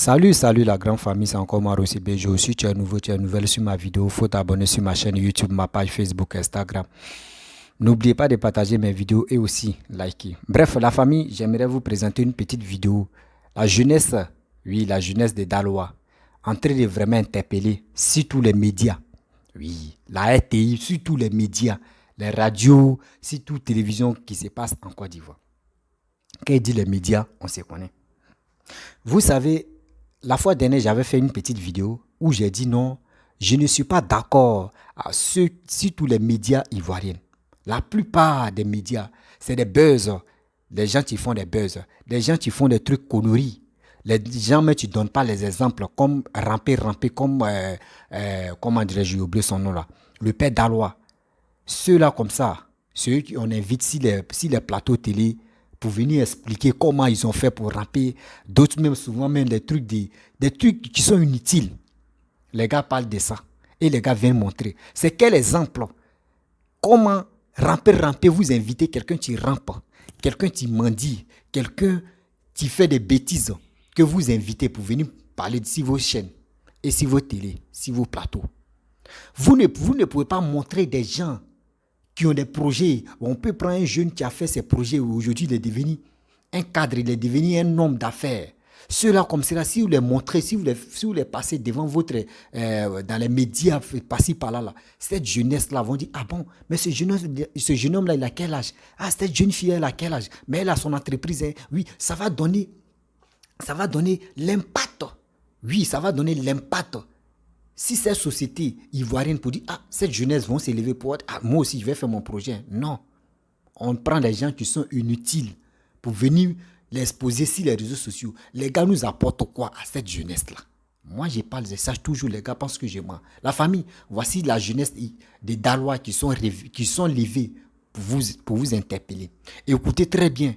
Salut la grande famille, c'est encore moi Rossi Bejo. Si tu es nouveau, tu es nouvelle sur ma vidéo, faut t'abonner sur ma chaîne YouTube, ma page Facebook, Instagram. N'oubliez pas de partager mes vidéos et aussi liker. Bref, la famille, j'aimerais vous présenter une petite vidéo. La jeunesse, oui, la jeunesse des Dalois, en train de vraiment interpeller surtout les médias. Oui, la RTI, surtout les médias, les radios, surtout télévision qui se passe en Côte d'Ivoire. Quand il dit les médias, on se connaît. Vous savez, la fois dernière, j'avais fait une petite vidéo où j'ai dit non, je ne suis pas d'accord à sur tous les médias ivoiriens. La plupart des médias, c'est des buzz, des gens qui font des buzz, des gens qui font des trucs conneries. Les gens, mais tu ne donnes pas les exemples comme ramper, comme, comment dirais-je, j'ai oublié son nom là, le père Dalois. Ceux-là comme ça, ceux qu'on invite sur les plateaux télé pour venir expliquer comment ils ont fait pour ramper. D'autres même souvent même des trucs qui sont inutiles. Les gars parlent de ça. Et les gars viennent montrer. C'est quel exemple? Comment ramper, vous invitez quelqu'un qui rampe, quelqu'un qui mendie, quelqu'un qui fait des bêtises que vous invitez pour venir parler sur vos chaînes et sur vos télés, sur vos plateaux. Vous ne pouvez pas montrer des gens qui ont des projets. On peut prendre un jeune qui a fait ses projets, aujourd'hui il est devenu un cadre, il est devenu un homme d'affaires. Ceux-là comme cela, si vous les montrez, si vous les passez devant votre, dans les médias, passez par là, cette jeunesse-là vont dire, ah bon, mais ce jeune homme-là, il a quel âge? Ah, cette jeune fille, elle a quel âge? Mais elle a son entreprise, hein. Oui, ça va donner l'impact. Oui, ça va donner l'impact. Si cette société ivoirienne pour dire, ah, cette jeunesse vont s'élever pour être, ah, moi aussi je vais faire mon projet. Non. On prend les gens qui sont inutiles pour venir l'exposer sur les réseaux sociaux. Les gars nous apportent quoi à cette jeunesse-là? Moi, je parle de ça toujours, les gars, parce que j'ai moi. La famille, voici la jeunesse des Dalois qui sont levés pour vous interpeller. Et écoutez très bien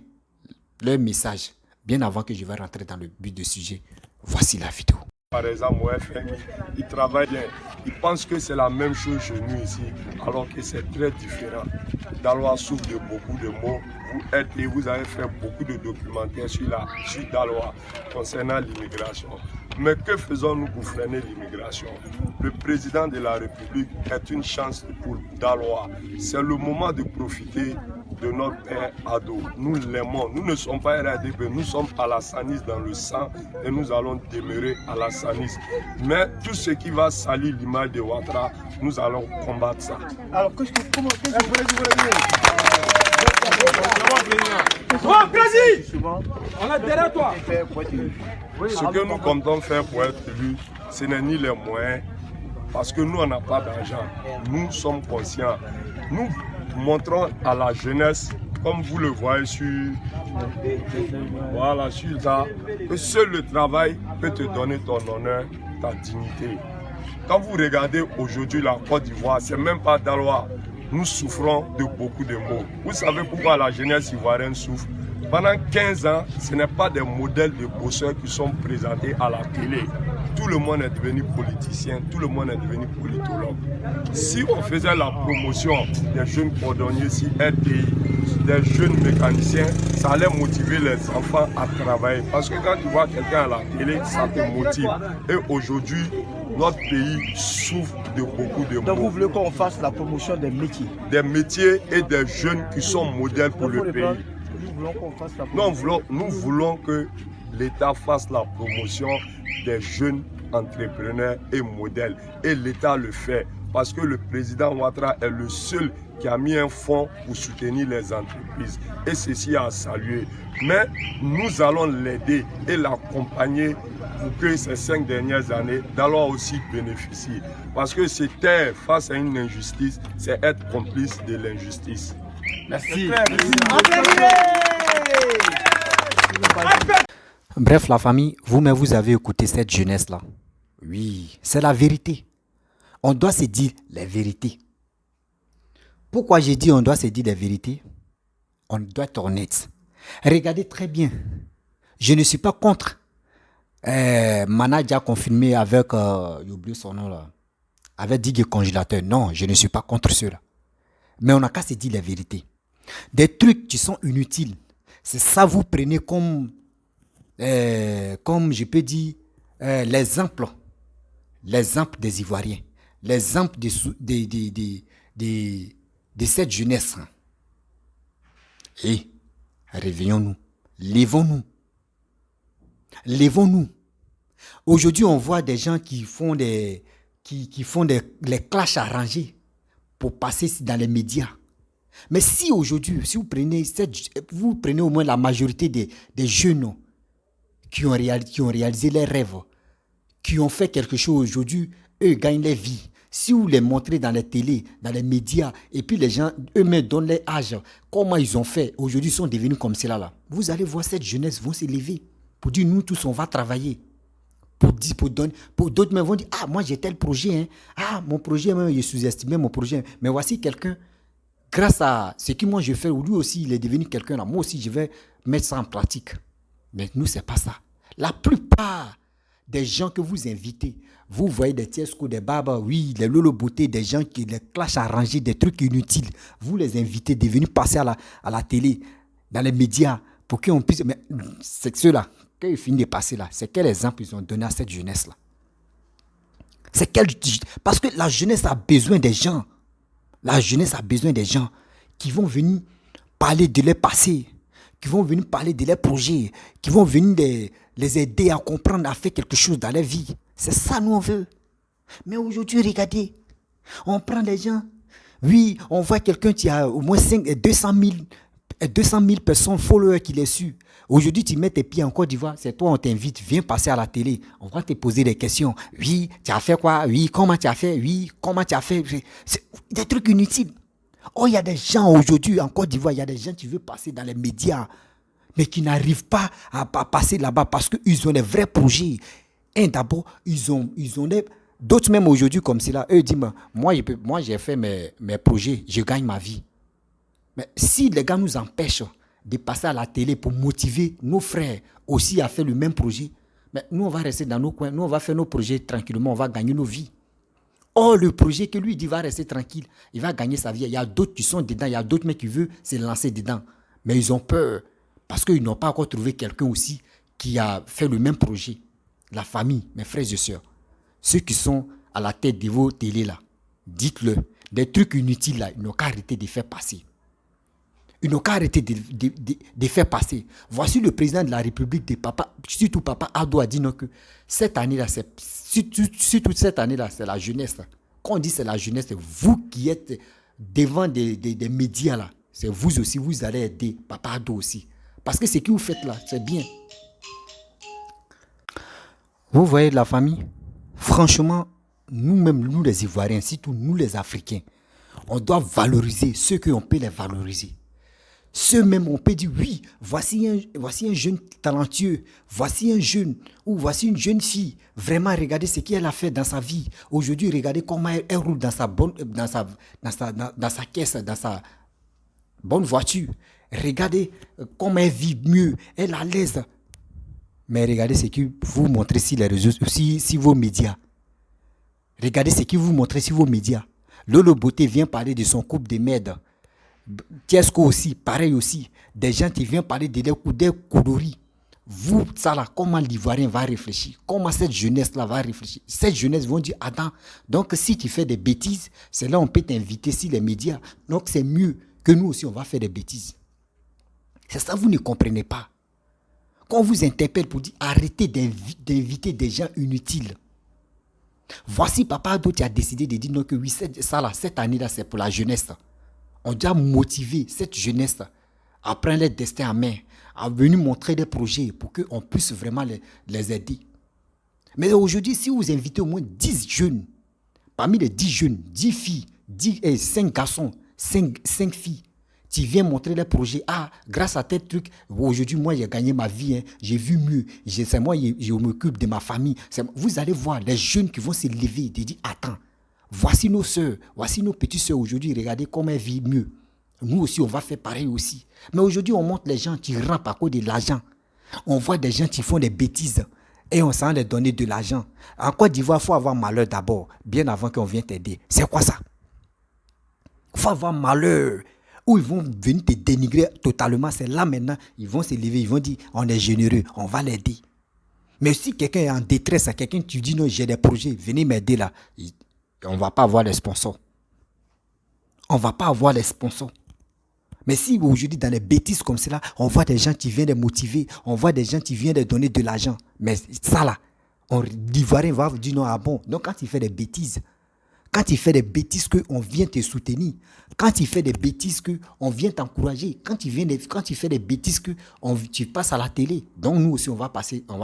leur message, bien avant que je vais rentrer dans le but du sujet. Voici la vidéo. Par exemple, au FMI, ils travaillent bien. Ils pensent que c'est la même chose chez nous ici, alors que c'est très différent. Dalois souffre de beaucoup de maux. Vous avez fait beaucoup de documentaires sur Dalois concernant l'immigration. Mais que faisons-nous pour freiner l'immigration? Le président de la République est une chance pour Dalois. C'est le moment de profiter de notre père Ado. Nous l'aimons. Nous ne sommes pas RADP, nous sommes à la Sanis dans le sang et nous allons demeurer à la Sanis. Mais tout ce qui va salir l'image de Ouattara, nous allons combattre ça. Alors, qu'est-ce que vous voulez dire? On est derrière toi. Ce que nous comptons faire pour être élus, ce n'est ni les moyens, parce que nous, on n'a pas d'argent. Nous sommes conscients. Nous montrons à la jeunesse, comme vous le voyez sur ça, que seul le travail peut te donner ton honneur, ta dignité. Quand vous regardez aujourd'hui la Côte d'Ivoire, c'est même pas Dalois. Nous souffrons de beaucoup de maux. Vous savez pourquoi la jeunesse ivoirienne souffre? Pendant 15 ans, ce n'est pas des modèles de bosseurs qui sont présentés à la télé. Tout le monde est devenu politicien, tout le monde est devenu politologue. Si on faisait la promotion des jeunes cordonniers sur RTI, des jeunes mécaniciens, ça allait motiver les enfants à travailler. Parce que quand tu vois quelqu'un à la télé, ça te motive. Et aujourd'hui, notre pays souffre de beaucoup de maux. Donc vous voulez qu'on fasse la promotion des métiers? Des métiers et des jeunes qui sont modèles pour le pays. Nous voulons que l'État fasse la promotion des jeunes entrepreneurs et modèles. Et l'État le fait parce que le président Ouattara est le seul qui a mis un fonds pour soutenir les entreprises. Et ceci a salué. Mais nous allons l'aider et l'accompagner pour que ces 5 dernières années, Dalois aussi bénéficient. Parce que se taire face à une injustice, c'est être complice de l'injustice. Merci. Bref, la famille, vous-même, vous avez écouté cette jeunesse-là. Oui, c'est la vérité. On doit se dire les vérités. Pourquoi j'ai dit on doit se dire les vérités? On doit être honnête. Regardez très bien. Je ne suis pas contre. Manadia confirmé avec, j'ai oublié son nom là, avec Digue Congélateur. Non, je ne suis pas contre cela. Mais on n'a qu'à se dire les vérités. Des trucs qui sont inutiles. C'est ça, vous prenez comme je peux dire, l'exemple des Ivoiriens, l'exemple de cette jeunesse. Et réveillons-nous, levons-nous. Levons-nous. Aujourd'hui, on voit des gens qui font les clashs arrangés pour passer dans les médias. Mais si aujourd'hui, si vous prenez au moins la majorité des jeunes qui ont réalisé leurs rêves, qui ont fait quelque chose aujourd'hui, eux gagnent leur vie. Si vous les montrez dans les télés, dans les médias, et puis les gens eux-mêmes donnent leur âge, comment ils ont fait, aujourd'hui ils sont devenus comme cela là. Vous allez voir cette jeunesse vont se lever pour dire nous tous on va travailler. Pour d'autres même vont dire ah moi j'ai tel projet, hein. Ah mon projet même je sous-estimé mon projet, mais voici quelqu'un grâce à ce que moi je fais, lui aussi il est devenu quelqu'un là, moi aussi je vais mettre ça en pratique. Mais nous c'est pas ça. La plupart des gens que vous invitez, vous voyez des Tiesco, des Baba, oui, les Lolo Beauté, des gens qui les clashent arrangés, des trucs inutiles. Vous les invitez, devenus passer à la télé, dans les médias, pour qu'on puisse. Mais c'est ceux-là, quand ils finissent de passer là, c'est quel exemple ils ont donné à cette jeunesse-là? Parce que la jeunesse a besoin des gens. La jeunesse a besoin des gens qui vont venir parler de leur passé, qui vont venir parler de leurs projets, qui vont venir les aider à comprendre, à faire quelque chose dans leur vie. C'est ça nous on veut. Mais aujourd'hui, regardez, on prend les gens. Oui, on voit quelqu'un qui a au moins 200 000 personnes, followers qui les suivent. Aujourd'hui, tu mets tes pieds en Côte d'Ivoire, c'est toi, on t'invite, viens passer à la télé. On va te poser des questions. Oui, tu as fait quoi? Oui, comment tu as fait? Oui, comment tu as fait? C'est des trucs inutiles. Oh, il y a des gens aujourd'hui en Côte d'Ivoire, il y a des gens qui veulent passer dans les médias, mais qui n'arrivent pas à passer là-bas parce qu'ils ont des vrais projets. Et d'abord, ils ont d'autres même aujourd'hui comme cela. Eux disent, moi j'ai fait mes projets, je gagne ma vie. Mais si les gars nous empêchent de passer à la télé pour motiver nos frères aussi à faire le même projet, mais nous on va rester dans nos coins, nous on va faire nos projets tranquillement, on va gagner nos vies. Or, le projet que lui dit va rester tranquille, il va gagner sa vie. Il y a d'autres qui sont dedans, il y a d'autres mecs qui veulent se lancer dedans. Mais ils ont peur parce qu'ils n'ont pas encore trouvé quelqu'un aussi qui a fait le même projet. La famille, mes frères et sœurs, ceux qui sont à la tête de vos télés là, dites-le, des trucs inutiles là, ils n'ont qu'à arrêter de faire passer. Ils n'ont qu'à arrêter de faire passer. Voici le président de la République, surtout Papa Ado a dit non que cette année-là, surtout cette année-là, c'est la jeunesse. Là. Quand on dit c'est la jeunesse, c'est vous qui êtes devant des médias là. C'est vous aussi, vous allez aider Papa Ado aussi. Parce que ce que vous faites là, c'est bien. Vous voyez la famille? Franchement, nous-mêmes, nous les Ivoiriens, surtout nous les Africains, on doit valoriser ceux qu'on peut les valoriser. Ceux-mêmes, on peut dire, oui, voici un jeune talentueux, voici un jeune, ou voici une jeune fille. Vraiment, regardez ce qu'elle a fait dans sa vie. Aujourd'hui, regardez comment elle roule dans sa caisse, dans sa bonne voiture. Regardez comment elle vit mieux, elle est à l'aise. Mais regardez ce que vous montrez sur les réseaux, sur vos médias. Regardez ce que vous montrez sur vos médias. Lolo Beauté vient parler de son couple de merde. Tiesco aussi, pareil aussi. Des gens qui viennent parler de leurs coloris. Vous, ça là, comment l'Ivoirien va réfléchir? Comment cette jeunesse-là va réfléchir? Cette jeunesse vont dire, attends, donc si tu fais des bêtises, c'est là on peut t'inviter sur les médias. Donc c'est mieux que nous aussi, on va faire des bêtises. C'est ça, vous ne comprenez pas. Quand on vous interpelle pour dire, arrêtez d'inviter des gens inutiles. Voici Papa Ado qui a décidé de dire, non, que oui, cette année-là, c'est pour la jeunesse. On doit motiver cette jeunesse à prendre leur destin en main, à venir montrer des projets pour qu'on puisse vraiment les aider. Mais aujourd'hui, si vous invitez au moins 10 jeunes, parmi les 10 jeunes, 10 filles, 5 garçons, 5 filles, tu viens montrer les projets. Ah, grâce à tel truc, aujourd'hui, moi, j'ai gagné ma vie, hein, j'ai vu mieux. C'est moi, je m'occupe de ma famille. Vous allez voir les jeunes qui vont se lever et dire, attends, voici nos soeurs, voici nos petites soeurs aujourd'hui, regardez comment elles vivent mieux. Nous aussi, on va faire pareil aussi. Mais aujourd'hui, on montre les gens qui rampent à cause de l'argent. On voit des gens qui font des bêtises et on s'en les donner de l'argent. En Côte d'Ivoire, il faut avoir malheur d'abord, bien avant qu'on vienne t'aider. C'est quoi ça? Il faut avoir malheur. Ou ils vont venir te dénigrer totalement. C'est là maintenant, ils vont se lever, ils vont dire, on est généreux, on va l'aider. Mais si quelqu'un est en détresse, à quelqu'un tu dis non, j'ai des projets, venez m'aider là, on ne va pas avoir les sponsors. On ne va pas avoir les sponsors. Mais si aujourd'hui, dans les bêtises comme cela, on voit des gens qui viennent les motiver, on voit des gens qui viennent les donner de l'argent. Mais ça là, l'Ivoirien va vous dire non, ah bon. Donc quand il fait des bêtises, quand il fait des bêtises qu'on vient te soutenir, quand il fait des bêtises qu'on vient t'encourager, quand il fait des bêtises que tu passes à la télé, donc nous aussi on va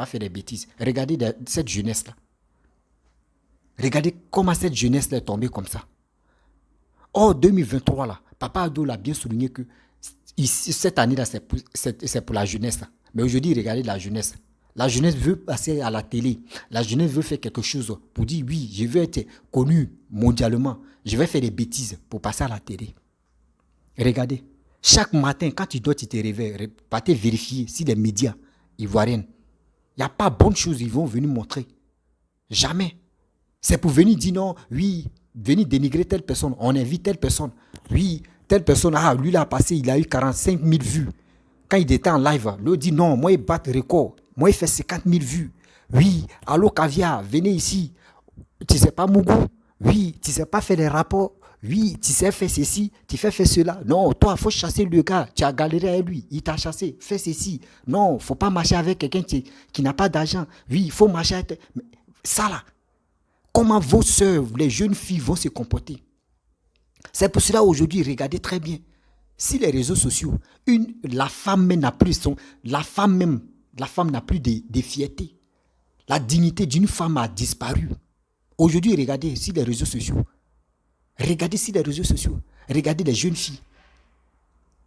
faire des bêtises. Regardez cette jeunesse-là. Regardez comment cette jeunesse-là est tombée comme ça. Or, 2023, là, Papa Ado l'a bien souligné que cette année-là, c'est pour la jeunesse. Là. Mais aujourd'hui, regardez la jeunesse. La jeunesse veut passer à la télé. La jeunesse veut faire quelque chose pour dire, oui, je veux être connu mondialement. Je vais faire des bêtises pour passer à la télé. Regardez, chaque matin, quand tu te réveilles, partez vérifier si les médias ivoiriens, il n'y a pas bonne chose, ils vont venir montrer. Jamais. C'est pour venir dire non, oui, venir dénigrer telle personne, on invite telle personne. Oui, telle personne, lui l'a passé, il a eu 45 000 vues. Quand il était en live, l'autre dit non, moi il bat record, moi il fait 50 000 vues. Oui, allô Caviar, venez ici. Tu sais pas Mougou? Oui, tu sais pas faire les rapports. Oui, tu sais faire ceci, tu fais faire cela. Non, toi, il faut chasser le gars, tu as galéré avec lui, il t'a chassé, fais ceci. Non, il ne faut pas marcher avec quelqu'un qui n'a pas d'argent. Oui, il faut marcher avec... Ça là. Comment vos sœurs, les jeunes filles vont se comporter? C'est pour cela aujourd'hui, regardez très bien. Si les réseaux sociaux, la femme même n'a plus de fierté. La dignité d'une femme a disparu. Aujourd'hui, regardez si les réseaux sociaux. Regardez les jeunes filles.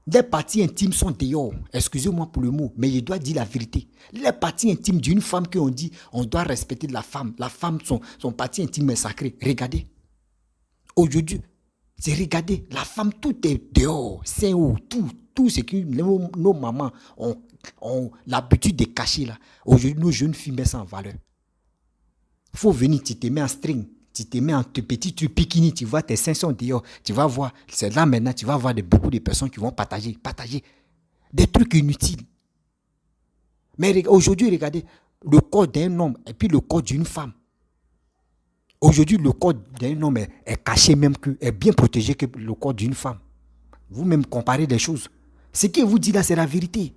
Les parties intimes sont dehors. Excusez-moi pour le mot, mais je dois dire la vérité. Les parties intimes d'une femme qu'on dit, on doit respecter la femme. La femme, son partie intime est sacrée. Regardez. Aujourd'hui, regardez, la femme, tout est dehors. C'est où? Tout ce que nos mamans ont l'habitude de cacher là. Aujourd'hui, nos jeunes filles mettent ça en valeur. Il faut venir, tu te mets en string. Tu te mets en petit bikini, tu vois tes seins sont dehors, tu vas voir, c'est là maintenant, tu vas voir beaucoup de personnes qui vont partager des trucs inutiles. Mais aujourd'hui, regardez, le corps d'un homme et puis le corps d'une femme. Aujourd'hui, le corps d'un homme est caché même, est bien protégé que le corps d'une femme. Vous-même comparez des choses. Ce que vous dites là, c'est la vérité.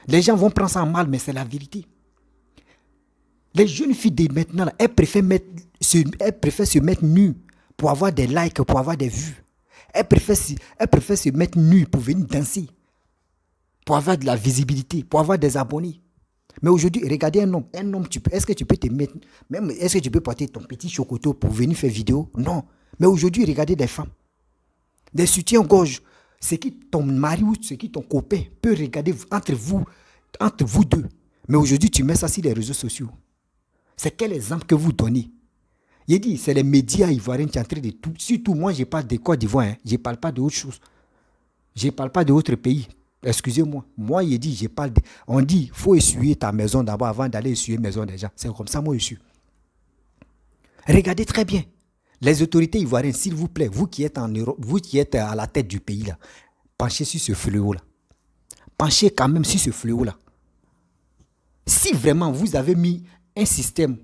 Les gens vont prendre ça en mal, mais c'est la vérité. Les jeunes filles de maintenant, elles préfèrent se mettre nues pour avoir des likes, pour avoir des vues. Elles préfèrent se mettre nues pour venir danser, pour avoir de la visibilité, pour avoir des abonnés. Mais aujourd'hui, regardez un homme, est-ce que tu peux te mettre, même est-ce que tu peux porter ton petit chocoto pour venir faire vidéo? Non. Mais aujourd'hui, regardez des femmes, des soutiens-gorge, ce qui ton mari ou ce qui ton copain peut regarder entre vous deux. Mais aujourd'hui, tu mets ça sur les réseaux sociaux. C'est quel exemple que vous donnez? Il dit, c'est les médias ivoiriens qui sont en train de tout. Surtout, moi, je parle de Côte d'Ivoire. Je ne parle pas d'autre chose. Je ne parle pas d'autres pays. Excusez-moi. Moi, il dit, je parle de... On dit, il faut essuyer ta maison d'abord avant d'aller essuyer la maison des gens. C'est comme ça, moi, je suis. Regardez très bien. Les autorités ivoiriennes, s'il vous plaît, vous qui êtes en Europe, vous qui êtes à la tête du pays, là, penchez sur ce fléau-là. Penchez quand même sur ce fléau-là. Si vraiment vous avez mis un système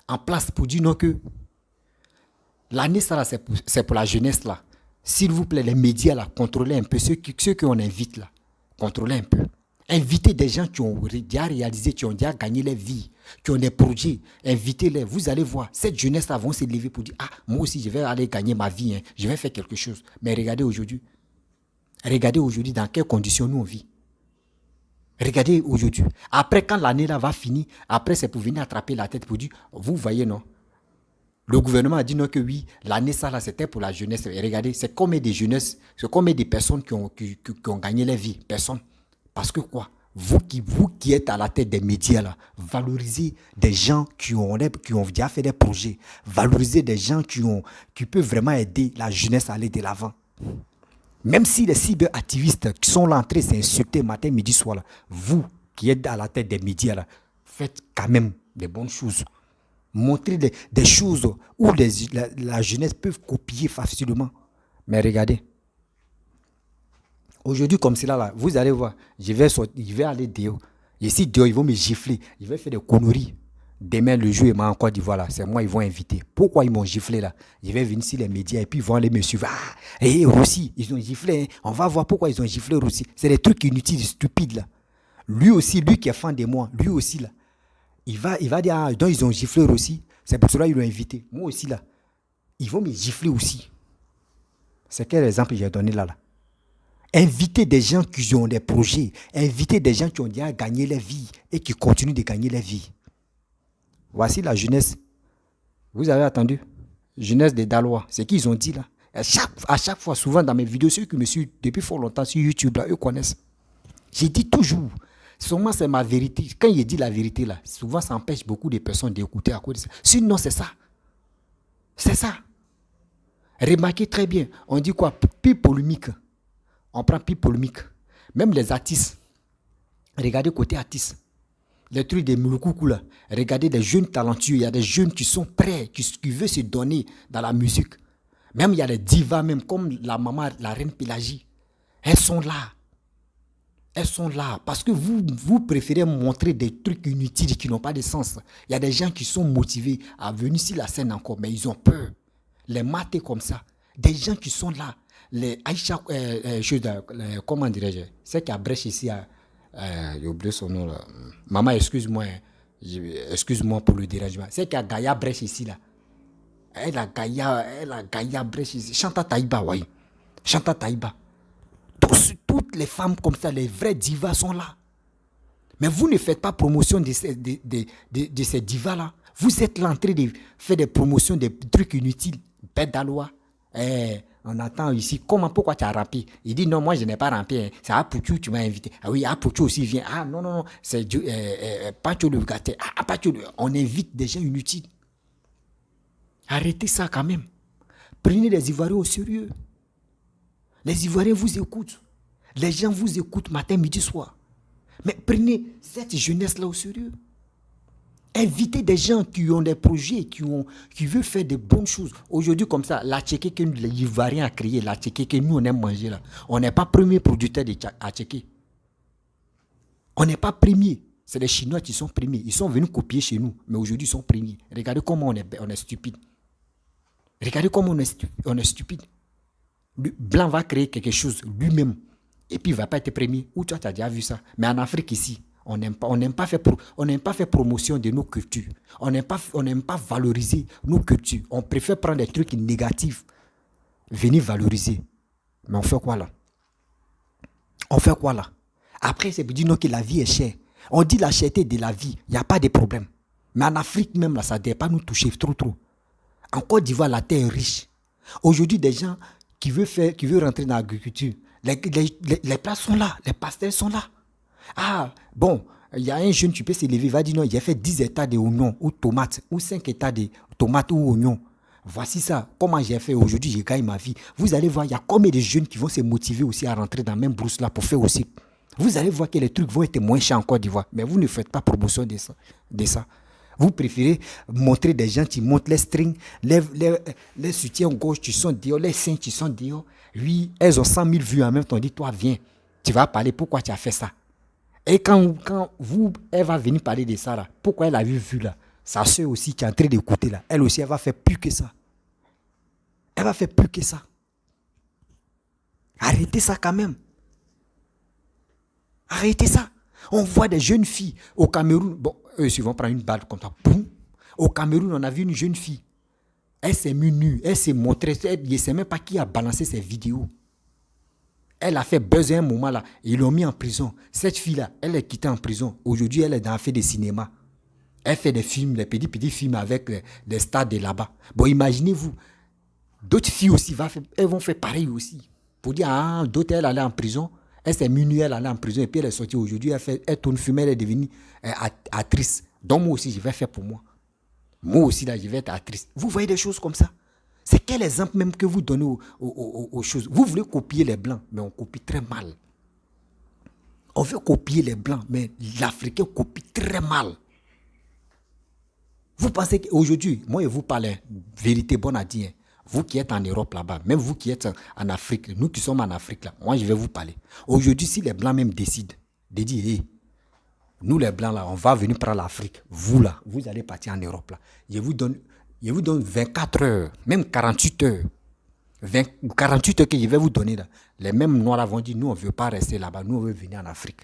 en place pour dire non que l'année ça là c'est pour la jeunesse là. S'il vous plaît, les médias là, contrôlez un peu ceux qu'on invite là. Contrôlez un peu. Invitez des gens qui ont déjà réalisé, qui ont déjà gagné leur vie, qui ont des projets. Invitez-les. Vous allez voir, cette jeunesse là vont se lever pour dire moi aussi je vais aller gagner ma vie, je vais faire quelque chose. Mais regardez aujourd'hui dans quelles conditions nous on vit. Regardez aujourd'hui. Après, quand l'année là va finir, après c'est pour venir attraper la tête pour dire, vous voyez non. Le gouvernement a dit non que oui, l'année ça là c'était pour la jeunesse. Et regardez, c'est combien de jeunesses, c'est combien de personnes qui ont gagné leur vie. Personne. Parce que quoi? Vous qui êtes à la tête des médias là, valorisez des gens qui ont déjà fait des projets. Valorisez des gens qui peuvent vraiment aider la jeunesse à aller de l'avant. Même si les cyberactivistes qui sont là en train de s'insulter matin, midi, soir, là, vous qui êtes à la tête des médias, là, faites quand même des bonnes choses. Montrez des choses où la jeunesse peut copier facilement. Mais regardez. Aujourd'hui, comme cela, là, vous allez voir, je vais aller dehors. Et si Dieu, ils vont me gifler, ils vont faire des conneries. Demain, le jour, en Côte d'Ivoire, là, c'est moi, ils vont inviter. Pourquoi ils m'ont giflé là? Je vais venir sur les médias et puis ils vont aller me suivre. Ah, et Russie, ils ont giflé. Hein. On va voir pourquoi ils ont giflé Russie. C'est des trucs inutiles, stupides là. Lui aussi, lui qui est fan de moi, lui aussi là. Il va dire, ah, donc ils ont giflé Russie. C'est pour cela qu'ils l'ont invité. Moi aussi là. Ils vont me gifler aussi. C'est quel exemple j'ai donné là? Inviter des gens qui ont des projets. Inviter des gens qui ont déjà gagné leur vie et qui continuent de gagner leur vie. Voici la jeunesse. Vous avez attendu? Jeunesse des Dalois. C'est qu'ils ont dit là. À chaque fois, souvent dans mes vidéos, ceux qui me suivent depuis fort longtemps sur YouTube, là, eux connaissent. J'ai dit toujours. Sûrement, c'est ma vérité. Quand il dit la vérité, là, souvent, ça empêche beaucoup de personnes d'écouter à cause de ça. Sinon, c'est ça. C'est ça. Remarquez très bien. On dit quoi? Plus polémique. On prend plus polémique. Même les artistes. Regardez côté artistes. Les trucs des Mouloukoukou là. Regardez des jeunes talentueux. Il y a des jeunes qui sont prêts, qui veulent se donner dans la musique. Même il y a des divas, même comme la maman, la reine Pélagie. Elles sont là. Elles sont là. Parce que vous préférez montrer des trucs inutiles qui n'ont pas de sens. Il y a des gens qui sont motivés à venir sur la scène encore, mais ils ont peur. Les mater comme ça. Des gens qui sont là. Les Aïcha, comment dirais-je? C'est qu'il y a brèche ici. J'ai oublié son nom là. Maman, excuse-moi. Excuse-moi pour le dérangement. C'est qu'il y a Gaïa brèche ici là. Elle a Gaïa brèche ici. Chanta Taïba, oui. Chanta Taïba. Toutes les femmes comme ça, les vraies divas sont là. Mais vous ne faites pas promotion de ces divas-là. Vous êtes là en train de faire des promotions, des trucs inutiles. Bête d'alois. On attend ici. Pourquoi tu as rampé? Il dit non, moi je n'ai pas rampé. Hein. C'est Apouchou, tu m'as invité. Ah oui, Apouchou aussi vient. Ah non. C'est Pacho le gâté. Ah, Pacho, on invite des gens inutiles. Arrêtez ça quand même. Prenez les Ivoiriens au sérieux. Les Ivoiriens vous écoutent. Les gens vous écoutent matin, midi, soir. Mais prenez cette jeunesse-là au sérieux. Invitez des gens qui ont des projets, qui veulent faire de bonnes choses. Aujourd'hui, comme ça, la tchéké que les Ivoiriens ont créé, la tchéké que nous, on aime manger là, on n'est pas premier producteur de tchéké. On n'est pas premier. C'est les Chinois qui sont premiers. Ils sont venus copier chez nous, mais aujourd'hui, ils sont premiers. Regardez comment on est stupide. Regardez comment on est stupide. Le blanc va créer quelque chose lui-même et puis il ne va pas être premier. Ou toi, tu as déjà vu ça. Mais en Afrique ici, on n'aime pas faire promotion de nos cultures. On n'aime pas valoriser nos cultures. On préfère prendre des trucs négatifs, venir valoriser. Mais on fait quoi là? Après, c'est pour dire non, que la vie est chère. On dit la cherté de la vie, il n'y a pas de problème. Mais en Afrique même, là, ça ne doit pas nous toucher trop. En Côte d'Ivoire, la terre est riche. Aujourd'hui, des gens qui veulent rentrer dans l'agriculture, les plats sont là, les pastels sont là. Ah, bon, il y a un jeune, tu peux s'élever, il va dire non, il a fait 10 hectares d'oignons ou tomates, ou 5 hectares de tomates ou oignons. Voici ça, comment j'ai fait aujourd'hui, j'ai gagné ma vie. Vous allez voir, il y a combien de jeunes qui vont se motiver aussi à rentrer dans la même brousse là pour faire aussi. Vous allez voir que les trucs vont être moins chers en Côte d'Ivoire, mais vous ne faites pas promotion de ça. Vous préférez montrer des gens qui montent les strings, les soutiens gauche qui sont dehors, les seins qui sont dehors. Oui, elles ont 100 000 vues en même temps. On dit, toi, viens, tu vas parler, pourquoi tu as fait ça? Et quand elle va venir parler de ça, là, pourquoi elle a vu là? Sa soeur aussi qui est en train d'écouter là, elle aussi, elle va faire plus que ça. Arrêtez ça quand même. Arrêtez ça. On voit des jeunes filles au Cameroun. Bon, eux, ils vont prendre une balle comme ça. Boum. Au Cameroun, on a vu une jeune fille. Elle s'est mise nue. Elle s'est montrée. Je ne sais même pas qui a balancé ses vidéos. Elle a fait buzz à un moment là. Ils l'ont mis en prison. Cette fille-là, elle est quittée en prison. Aujourd'hui, elle est dans fait des cinémas. Elle fait des films, des petits films avec des stars de là-bas. Bon, imaginez-vous. D'autres filles aussi, elles vont faire pareil aussi. Pour dire, d'autres, elle allait en prison. Elle s'est mise, elle allait en prison et puis elle est sortie aujourd'hui. Elle tourne fumée, elle est devenue actrice. Donc moi aussi, je vais faire pour moi. Moi aussi, là, je vais être actrice. Vous voyez des choses comme ça? C'est quel exemple même que vous donnez aux choses? Vous voulez copier les Blancs, mais on copie très mal. On veut copier les Blancs, mais l'Africain copie très mal. Vous pensez qu'aujourd'hui, moi je vous parle, vérité bonne à dire, vous qui êtes en Europe là-bas, même vous qui êtes en Afrique, nous qui sommes en Afrique là, moi je vais vous parler. Aujourd'hui, si les Blancs même décident de dire, hey, Nous les Blancs, là, on va venir prendre l'Afrique. Vous, là, vous allez partir en Europe, là. Je vous donne 24 heures, même 48 heures. 48 heures que je vais vous donner, là. Les mêmes Noirs là vont dire, nous, on ne veut pas rester là-bas. Nous, on veut venir en Afrique.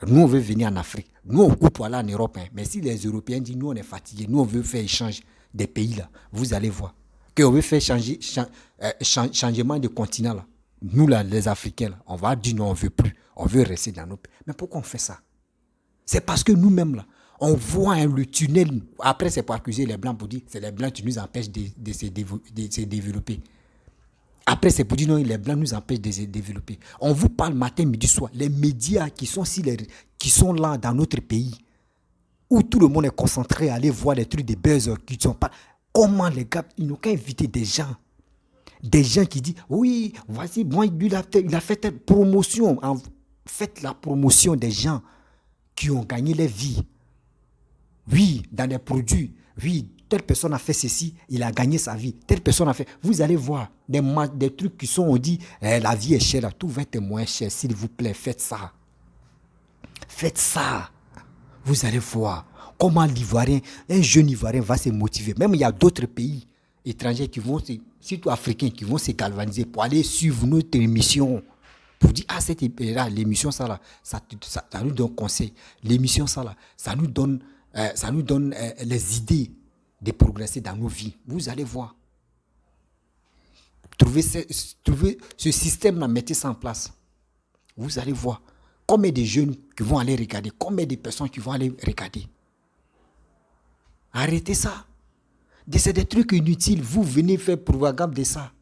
Nous, on veut venir en Afrique. Nous, on coupe pour aller en Europe. Hein. Mais si les Européens disent, nous, on est fatigués, nous, on veut faire échange des pays, là, vous allez voir. Qu'on veut faire changement de continent, là. Nous, là, les Africains, là, on va dire, non, on ne veut plus. On veut rester dans nos pays. Mais pourquoi on fait ça? C'est parce que nous-mêmes, là, on voit hein, le tunnel. Après, c'est pour accuser les Blancs, pour dire, c'est les Blancs qui nous empêchent de se développer. Après, c'est pour dire, non, les Blancs nous empêchent de se développer. On vous parle matin, midi, soir. Les médias qui sont là dans notre pays, où tout le monde est concentré à aller voir les trucs des buzz qui ne sont pas... Comment les gars, ils n'ont qu'à inviter des gens. Des gens qui disent, oui, voici, moi, lui, il a fait une promotion. Faites la promotion des gens qui ont gagné leur vie. Oui, dans les produits. Oui, telle personne a fait ceci, il a gagné sa vie. Telle personne a fait... Vous allez voir des trucs qui sont, on dit, la vie est chère, tout va être moins cher. S'il vous plaît, faites ça. Faites ça. Vous allez voir comment l'Ivoirien, un jeune Ivoirien va se motiver. Même il y a d'autres pays étrangers qui vont, surtout africains, qui vont se galvaniser pour aller suivre notre émission. Pour dire, ah, l'émission, ça nous donne conseil. L'émission, ça nous donne les idées de progresser dans nos vies. Vous allez voir. Trouvez ce système-là, mettez ça en place. Vous allez voir. Combien de jeunes qui vont aller regarder, combien de personnes qui vont aller regarder. Arrêtez ça. C'est des trucs inutiles. Vous venez faire propagande de ça.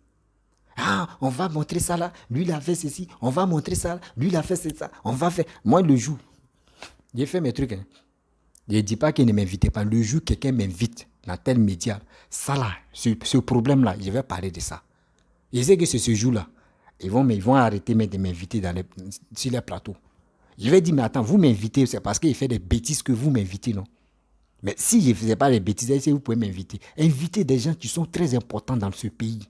Ah, on va montrer ça là. Lui, il a fait ceci. On va montrer ça là. Lui, il a fait ça. On va faire. Moi, le jour, j'ai fait mes trucs. Hein. Je ne dis pas qu'il ne m'invitait pas. Le jour, quelqu'un m'invite dans tel média. Ça là, ce problème-là, je vais parler de ça. Je sais que c'est ce jour-là. Ils vont arrêter de m'inviter sur les plateaux. Je vais dire, mais attends, vous m'invitez, c'est parce qu'il fait des bêtises que vous m'invitez, non? Mais si je ne faisais pas les bêtises, vous pouvez m'inviter. Invitez des gens qui sont très importants dans ce pays.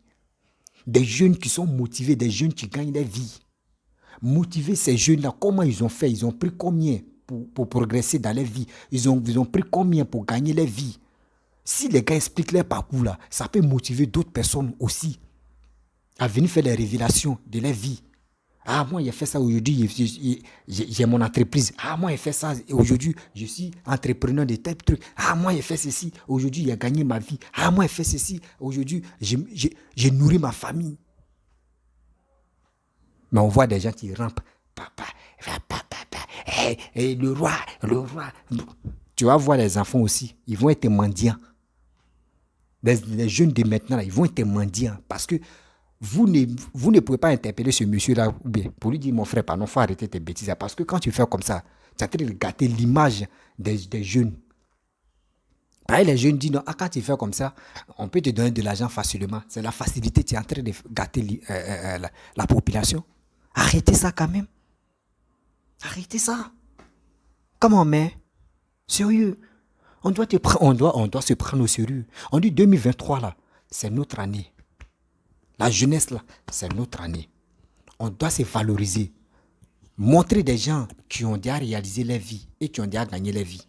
Des jeunes qui sont motivés, des jeunes qui gagnent leur vie. Motiver ces jeunes-là, comment ils ont fait? Ils ont pris combien pour progresser dans leur vie? Ils ont pris combien pour gagner leur vie? Si les gars expliquent leur parcours, là, ça peut motiver d'autres personnes aussi à venir faire les révélations de leur vie. Ah, moi, j'ai fait ça aujourd'hui, j'ai mon entreprise. Ah, moi, j'ai fait ça aujourd'hui, je suis entrepreneur de tel truc. Ah, moi, j'ai fait ceci, aujourd'hui, j'ai gagné ma vie. Ah, moi, j'ai fait ceci, aujourd'hui, j'ai nourri ma famille. Mais on voit des gens qui rampent. Papa, le roi. Tu vas voir les enfants aussi, ils vont être mendiants. Les jeunes de maintenant, là, ils vont être mendiants parce que vous ne pouvez pas interpeller ce monsieur-là ou bien pour lui dire, mon frère, pardon, il faut arrêter tes bêtises. Parce que quand tu fais comme ça, tu es en train de gâter l'image des jeunes. Pareil, les jeunes disent, non, quand tu fais comme ça, on peut te donner de l'argent facilement. C'est la facilité, tu es en train de gâter la population. Arrêtez ça quand même. Arrêtez ça. Comment, mais sérieux. On doit se prendre au sérieux. On dit 2023, là, c'est notre année. La jeunesse, là, c'est notre année. On doit se valoriser. Montrer des gens qui ont déjà réalisé leur vie et qui ont déjà gagné leur vie.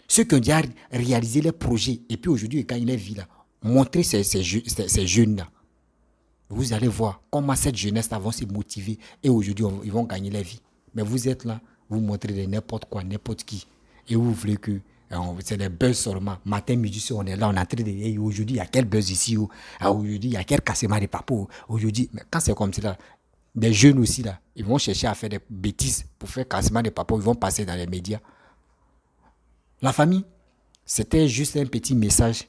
Ceux qui ont déjà réalisé leurs projets et puis aujourd'hui ils gagnent leur vie, là. Montrez ces jeunes-là. Vous allez voir comment cette jeunesse-là va se motiver et aujourd'hui ils vont gagner leur vie. Mais vous êtes là, vous montrez de n'importe quoi, n'importe qui. Et vous voulez que c'est des buzz seulement. Matin, midi, soir, on est là, on est en train de dire, aujourd'hui, il y a quel buzz ici, aujourd'hui, il y a quel cassement de papo, aujourd'hui. Mais quand c'est comme ça, là, des jeunes aussi, là, ils vont chercher à faire des bêtises pour faire cassement de papo, ils vont passer dans les médias. La famille, c'était juste un petit message.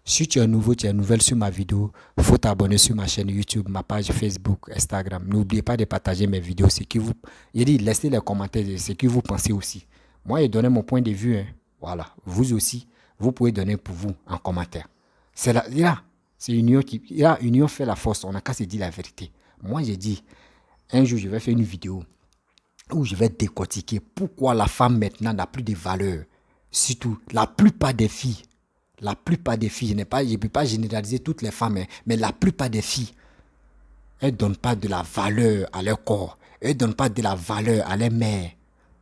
Si tu es nouveau, tu es nouvelle sur ma vidéo, il faut t'abonner sur ma chaîne YouTube, ma page Facebook, Instagram. N'oubliez pas de partager mes vidéos. Laissez les commentaires de ce que vous pensez aussi. Moi, j'ai donné mon point de vue. Hein. Voilà. Vous aussi, vous pouvez donner pour vous en commentaire. C'est union fait la force. On n'a qu'à se dire la vérité. Moi, j'ai dit, un jour, je vais faire une vidéo où je vais décortiquer pourquoi la femme maintenant n'a plus de valeur. Surtout, la plupart des filles, je ne peux pas généraliser toutes les femmes, hein, mais la plupart des filles, elles ne donnent pas de la valeur à leur corps. Elles ne donnent pas de la valeur à leur mère.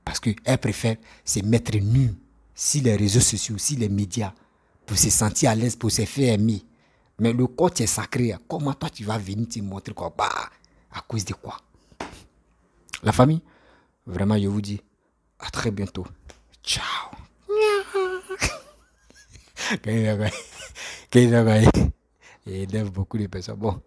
Parce qu'elle préfère se mettre nue sur les réseaux sociaux, sur les médias, pour se sentir à l'aise, pour se faire aimer. Mais le corps est sacré. Comment toi tu vas venir te montrer quoi? Bah, à cause de quoi? La famille, vraiment, je vous dis à très bientôt. Ciao. Il énerve beaucoup de personnes. Bon.